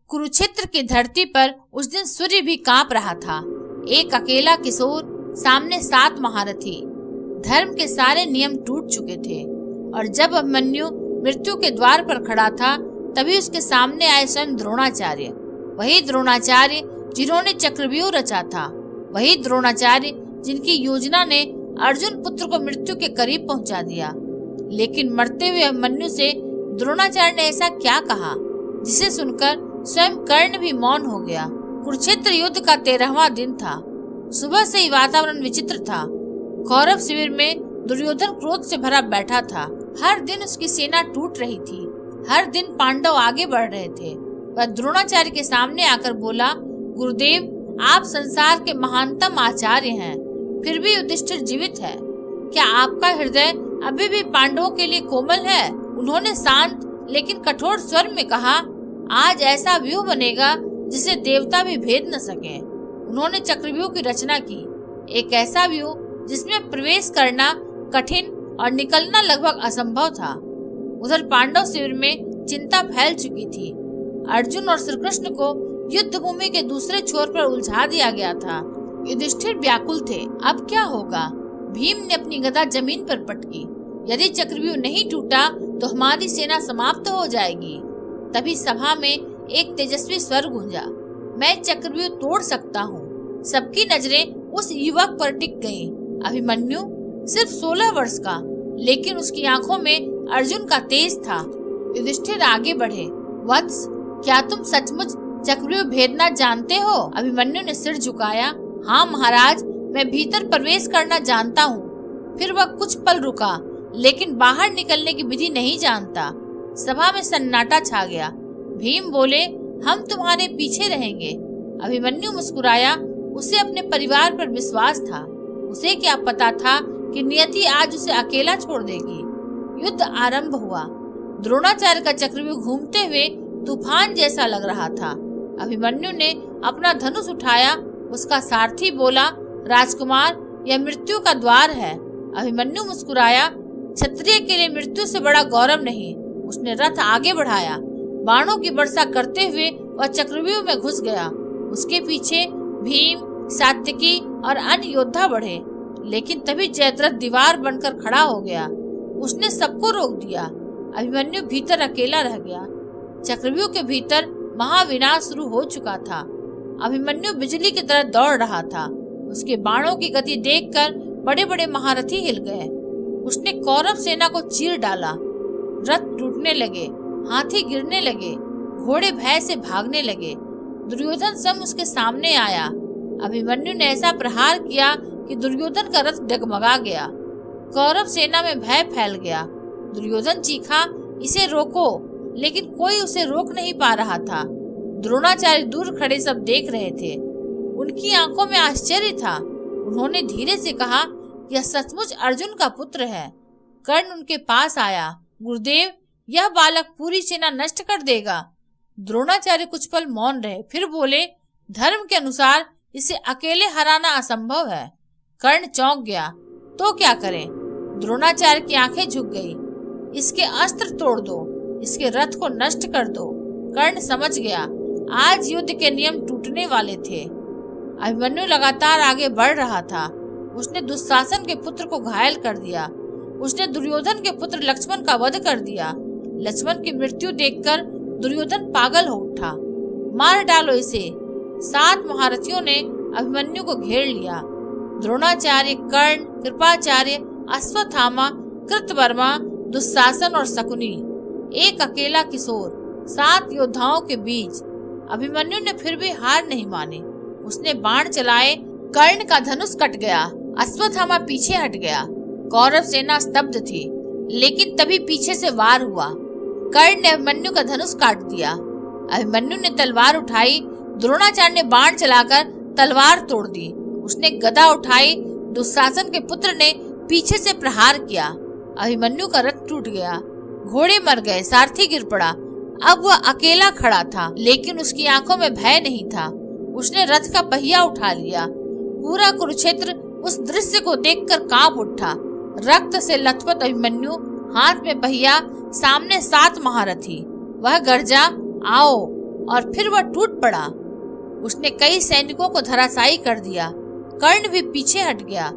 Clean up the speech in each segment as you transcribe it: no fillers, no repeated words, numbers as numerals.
कुरुक्षेत्र की धरती पर उस दिन सूर्य भी कांप रहा था। एक अकेला किशोर, सामने 7 महारथी। धर्म के सारे नियम टूट चुके थे और जब अभिमन्यु मृत्यु के द्वार पर खड़ा था तभी उसके सामने आए स्वयं द्रोणाचार्य। वही द्रोणाचार्य जिन्होंने चक्रव्यूह रचा था, वही द्रोणाचार्य जिनकी योजना ने अर्जुन पुत्र को मृत्यु के करीब पहुंचा दिया। लेकिन मरते हुए अभिमन्यु से द्रोणाचार्य ने ऐसा क्या कहा जिसे सुनकर स्वयं कर्ण भी मौन हो गया। कुरुक्षेत्र युद्ध का 13वां दिन था। सुबह से ही वातावरण विचित्र था। कौरव शिविर में दुर्योधन क्रोध से भरा बैठा था। हर दिन उसकी सेना टूट रही थी। हर दिन पांडव आगे बढ़ रहे थे। वह द्रोणाचार्य के सामने आकर बोला, गुरुदेव, आप संसार के महानतम आचार्य हैं, फिर भी युधिष्ठिर जीवित है। क्या आपका हृदय अभी भी पांडवों के लिए कोमल है? उन्होंने शांत लेकिन कठोर स्वर में कहा, आज ऐसा व्यूह बनेगा जिसे देवता भी भेद न सके। उन्होंने चक्रव्यूह की रचना की, एक ऐसा व्यूह जिसमें प्रवेश करना कठिन और निकलना लगभग असंभव था। उधर पांडव शिविर में चिंता फैल चुकी थी। अर्जुन और श्री कृष्ण को युद्ध भूमि के दूसरे छोर पर उलझा दिया गया था। युधिष्ठिर व्याकुल थे, अब क्या होगा? भीम ने अपनी गदा जमीन पर पटकी, यदि चक्रव्यूह नहीं टूटा तो हमारी सेना समाप्त हो जाएगी। तभी सभा में एक तेजस्वी स्वर गूंजा, मैं चक्रव्यूह तोड़ सकता हूँ। सबकी नजरें उस युवक पर टिक गईं। अभिमन्यु सिर्फ 16 वर्ष का, लेकिन उसकी आंखों में अर्जुन का तेज था। युधिष्ठिर आगे बढ़े, वत्स, क्या तुम सचमुच चक्रव्यूह भेदना जानते हो? अभिमन्यु ने सिर झुकाया, हाँ महाराज, मैं भीतर प्रवेश करना जानता हूँ। फिर वह कुछ पल रुका, लेकिन बाहर निकलने की विधि नहीं जानता। सभा में सन्नाटा छा गया। भीम बोले, हम तुम्हारे पीछे रहेंगे। अभिमन्यु मुस्कुराया, उसे अपने परिवार पर विश्वास था। उसे क्या पता था कि नियति आज उसे अकेला छोड़ देगी। युद्ध आरंभ हुआ। द्रोणाचार्य का चक्रव्यूह घूमते हुए तूफान जैसा लग रहा था। अभिमन्यु ने अपना धनुष उठाया। उसका सारथी बोला, राजकुमार, यह मृत्यु का द्वार है। अभिमन्यु मुस्कुराया, क्षत्रिय के लिए मृत्यु से बड़ा गौरव नहीं। उसने रथ आगे बढ़ाया। बाणों की वर्षा करते हुए वह चक्रव्यूह में घुस गया। उसके पीछे भीम, सात्यकी और अन्य योद्धा बढ़े, लेकिन तभी जयद्रथ दीवार बनकर खड़ा हो गया। उसने सबको रोक दिया। अभिमन्यु भीतर अकेला रह गया। चक्रव्यूह के भीतर महाविनाश शुरू हो चुका था। अभिमन्यु बिजली की तरह दौड़ रहा था। उसके बाणों की गति देखकर बड़े बड़े महारथी हिल गए। उसने कौरव सेना को चीर डाला। रथ टूटने लगे, हाथी गिरने लगे, घोड़े भय से भागने लगे। दुर्योधन स्वयं उसके सामने आया। अभिमन्यु ने ऐसा प्रहार किया कि दुर्योधन का रथ डगमगा गया। कौरव सेना में भय फैल गया। दुर्योधन चीखा, इसे रोको, लेकिन कोई उसे रोक नहीं पा रहा था। द्रोणाचार्य दूर खड़े सब देख रहे थे। उनकी आंखों में आश्चर्य था। उन्होंने धीरे से कहा, यह सचमुच अर्जुन का पुत्र है। कर्ण उनके पास आया, गुरुदेव, यह बालक पूरी सेना नष्ट कर देगा। द्रोणाचार्य कुछ पल मौन रहे, फिर बोले, धर्म के अनुसार इसे अकेले हराना असंभव है। कर्ण चौंक गया, तो क्या करें? द्रोणाचार्य की आंखें झुक गई। इसके अस्त्र तोड़ दो, इसके रथ को नष्ट कर दो। कर्ण समझ गया, आज युद्ध के नियम टूटने वाले थे। अभिमन्यु लगातार आगे बढ़ रहा था। उसने दुशासन के पुत्र को घायल कर दिया। उसने दुर्योधन के पुत्र लक्ष्मण का वध कर दिया। लक्ष्मण की मृत्यु देखकर दुर्योधन पागल हो उठा। मार डालो इसे। 7 महारथियों ने अभिमन्यु को घेर लिया। द्रोणाचार्य, कर्ण, कृपाचार्य, अश्वत्थामा, कृतवर्मा, दुशासन और शकुनी, एक अकेला किशोर, 7 योद्धाओं के बीच। अभिमन्यु ने फिर भी हार नहीं मानी। उसने बाण चलाए। कर्ण का धनुष कट गया। अश्वत्थामा पीछे हट गया। कौरव सेना स्तब्ध थी, लेकिन तभी पीछे से वार हुआ। कर्ण ने अभिमन्यु का धनुष काट दिया। अभिमन्यु ने तलवार उठाई। द्रोणाचार्य ने बाण चलाकर तलवार तोड़ दी। उसने गदा उठाई। दुशासन के पुत्र ने पीछे से प्रहार किया। अभिमन्यु का रथ टूट गया। घोड़े मर गए, सारथी गिर पड़ा। अब वह अकेला खड़ा था, लेकिन उसकी आंखों में भय नहीं था। उसने रथ का पहिया उठा लिया। पूरा कुरुक्षेत्र उस दृश्य को देखकर कांप उठा। रक्त से लथपथ अभिमन्यु, हाथ में पहिया, सामने 7 महारथी। वह गर्जा, आओ, और फिर वह टूट पड़ा। उसने कई सैनिकों को धराशायी कर दिया। कर्ण भी पीछे हट गया,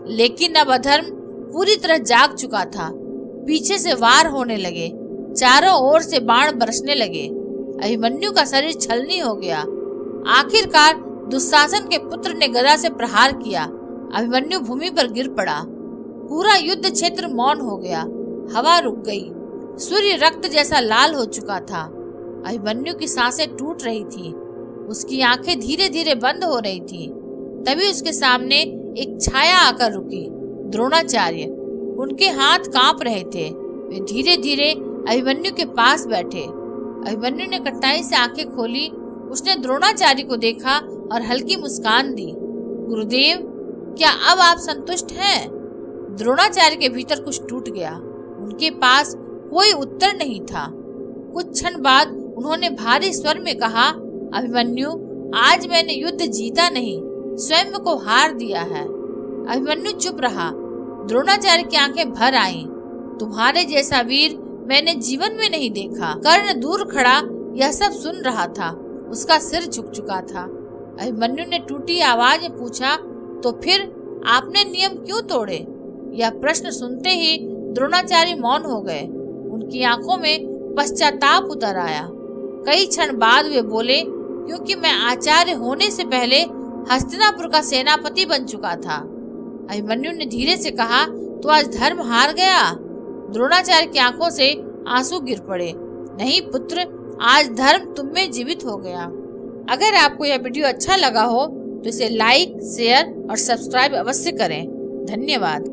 लेकिन अब अधर्म पूरी तरह जाग चुका था। पीछे से वार होने लगे, चारों ओर से बाण बरसने लगे। अभिमन्यु का शरीर छलनी हो गया। आखिरकार दुशासन के पुत्र ने गदा से प्रहार किया। अभिमन्यु भूमि पर गिर पड़ा। पूरा युद्ध क्षेत्र मौन हो गया। हवा रुक गई। सूर्य रक्त जैसा लाल हो चुका था। अभिमन्यु की सांसें टूट रही थी। उसकी आंखें धीरे धीरे बंद हो रही थी। तभी उसके सामने एक छाया आकर रुकी। द्रोणाचार्य। उनके हाथ कांप रहे थे। वे धीरे धीरे अभिमन्यु के पास बैठे। अभिमन्यु ने कठिनाई से आंखें खोली। उसने द्रोणाचार्य को देखा और हल्की मुस्कान दी। गुरुदेव, क्या अब आप संतुष्ट हैं? द्रोणाचार्य के भीतर कुछ टूट गया। उनके पास कोई उत्तर नहीं था। कुछ क्षण बाद उन्होंने भारी स्वर में कहा, अभिमन्यु, आज मैंने युद्ध जीता नहीं, स्वयं को हार दिया है। अभिमन्यु चुप रहा। द्रोणाचार्य की आंखें भर आईं। तुम्हारे जैसा वीर मैंने जीवन में नहीं देखा। कर्ण दूर खड़ा यह सब सुन रहा था। उसका सिर झुक चुका था। अभिमन्यु ने टूटी आवाज में पूछा, तो फिर आपने नियम क्यों तोड़े? यह प्रश्न सुनते ही द्रोणाचार्य मौन हो गए। उनकी आंखों में पश्चाताप उतर आया। कई क्षण बाद वे बोले, क्योंकि मैं आचार्य होने से पहले हस्तिनापुर का सेनापति बन चुका था। अभिमन्यु ने धीरे से कहा, तो आज धर्म हार गया? द्रोणाचार्य की आंखों से आंसू गिर पड़े। नहीं पुत्र, आज धर्म तुम में जीवित हो गया। अगर आपको यह वीडियो अच्छा लगा हो तो इसे लाइक, शेयर और सब्सक्राइब अवश्य करें। धन्यवाद।